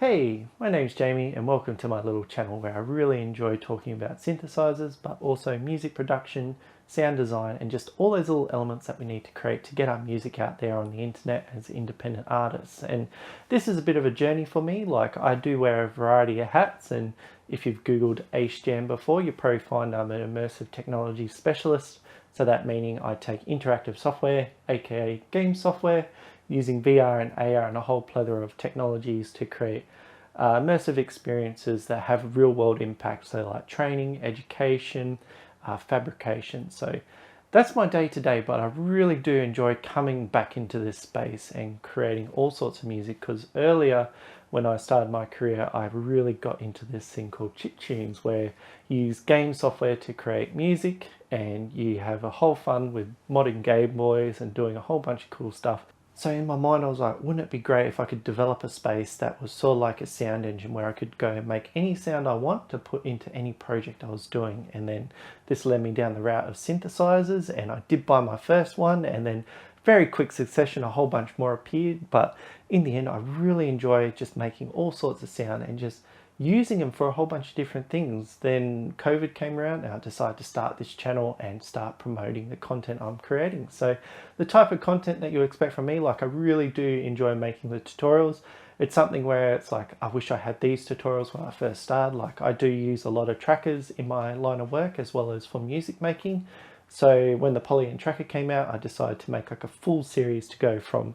Hey, my name's Jamie and welcome to my little channel where I really enjoy talking about synthesizers, but also music production, sound design, and just all those little elements that we need to create to get our music out there on the internet as independent artists. And this is a bit of a journey for me. Like, I do wear a variety of hats, and if you've Googled Aisjam before, you probably find I'm an immersive technology specialist. So that meaning I take interactive software, aka game software, using VR and AR and a whole plethora of technologies to create immersive experiences that have real world impact. So like training, education, fabrication. So that's my day to day, but I really do enjoy coming back into this space and creating all sorts of music, because earlier when I started my career, I really got into this thing called chiptunes, where you use game software to create music and you have a whole fun with modding Game Boys and doing a whole bunch of cool stuff. So in my mind, I was like, wouldn't it be great if I could develop a space that was sort of like a sound engine where I could go and make any sound I want to put into any project I was doing. And then this led me down the route of synthesizers, and I did buy my first one, and then very quick succession, a whole bunch more appeared. But in the end, I really enjoy just making all sorts of sound and just using them for a whole bunch of different things. Then COVID came around and I decided to start this channel and start promoting the content I'm creating. So the type of content that you expect from me, like, I really do enjoy making the tutorials. It's something where it's like, I wish I had these tutorials when I first started. Like, I do use a lot of trackers in my line of work as well as for music making. So when the Polygon tracker came out, I decided to make like a full series to go from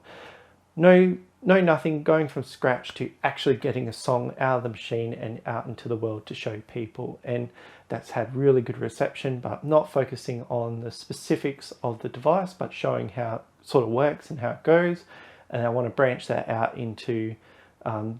nothing, going from scratch to actually getting a song out of the machine and out into the world to show people. And that's had really good reception, but not focusing on the specifics of the device, but showing how it sort of works and how it goes. And I want to branch that out into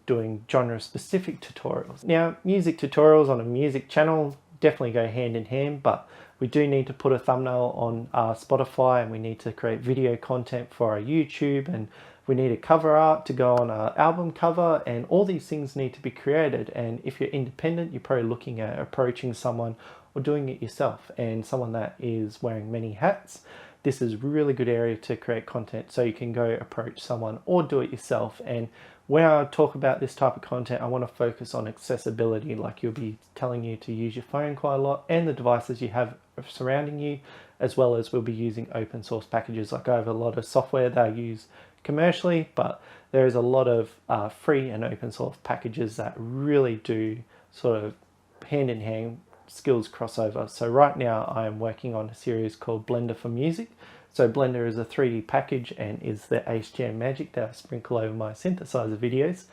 doing genre specific tutorials. Now, music tutorials on a music channel definitely go hand in hand, but we do need to put a thumbnail on our Spotify, and we need to create video content for our YouTube, and we need a cover art to go on our album cover, and all these things need to be created. And if you're independent, you're probably looking at approaching someone or doing it yourself, and someone that is wearing many hats. This is a really good area to create content, so you can go approach someone or do it yourself. And when I talk about this type of content, I want to focus on accessibility. Like, you'll be telling you to use your phone quite a lot and the devices you have surrounding you, as well as we'll be using open source packages. Like, I have a lot of software that I use commercially, but there is a lot of free and open source packages that really do sort of hand in hand skills crossover. So right now I am working on a series called Blender for Music. So Blender is a 3D package and is the Aisjam magic that I sprinkle over my synthesizer videos.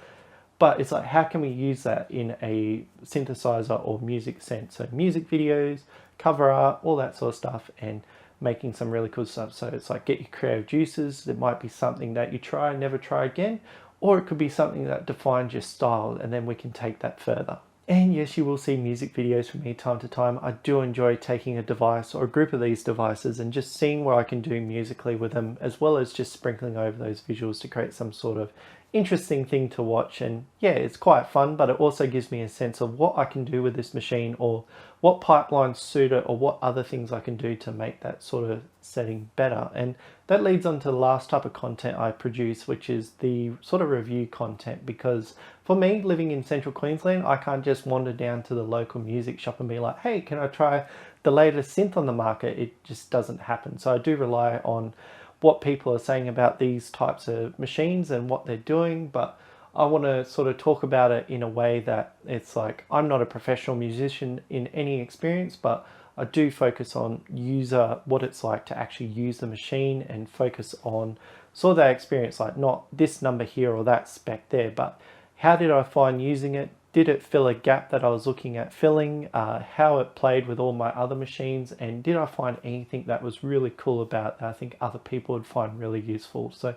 But it's like, how can we use that in a synthesizer or music sense? So music videos, cover art, all that sort of stuff, and making some really cool stuff. So it's like, get your creative juices. It might be something that you try and never try again, or it could be something that defines your style, and then we can take that further. And yes, you will see music videos from me time to time. I do enjoy taking a device or a group of these devices and just seeing what I can do musically with them, as well as just sprinkling over those visuals to create some sort of interesting thing to watch. And yeah, it's quite fun, but it also gives me a sense of what I can do with this machine, or what pipelines suit it, or what other things I can do to make that sort of setting better. And that leads on to the last type of content I produce, which is the sort of review content. Because for me, living in central Queensland, I can't just wander down to the local music shop and be like, hey, can I try the latest synth on the market? It just doesn't happen. So I do rely on what people are saying about these types of machines and what they're doing, but I want to sort of talk about it in a way that it's like, I'm not a professional musician in any experience, but I do focus on what it's like to actually use the machine, and focus on sort of that experience, like not this number here or that spec there, but how did I find using it? Did it fill a gap that I was looking at filling? How it played with all my other machines, and did I find anything that was really cool about that I think other people would find really useful? So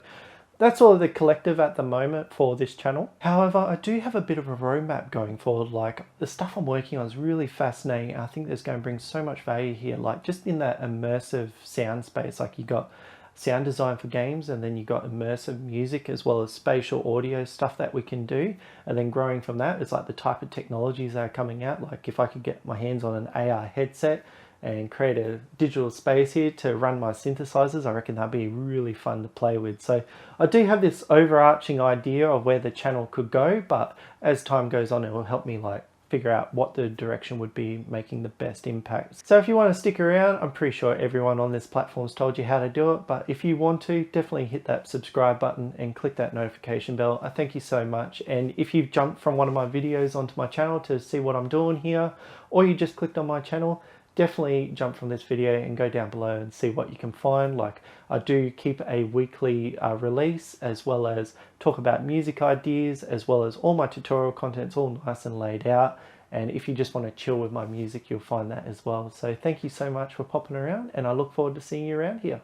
that's all of the collective at the moment for this channel. However, I do have a bit of a roadmap going forward. Like, the stuff I'm working on is really fascinating. I think there's going to bring so much value here, like just in that immersive sound space. Like, you got sound design for games, and then you got immersive music as well as spatial audio stuff that we can do. And then growing from that, it's like the type of technologies that are coming out. Like, if I could get my hands on an AR headset and create a digital space here to run my synthesizers. I reckon that'd be really fun to play with. So I do have this overarching idea of where the channel could go, but as time goes on, it will help me like figure out what the direction would be making the best impact. So if you want to stick around, I'm pretty sure everyone on this platform's told you how to do it, but if you want to, definitely hit that subscribe button and click that notification bell. I thank you so much. And if you've jumped from one of my videos onto my channel to see what I'm doing here, or you just clicked on my channel, definitely jump from this video and go down below and see what you can find. Like, I do keep a weekly release, as well as talk about music ideas, as well as all my tutorial content's all nice and laid out. And if you just want to chill with my music, you'll find that as well. So thank you so much for popping around, and I look forward to seeing you around here.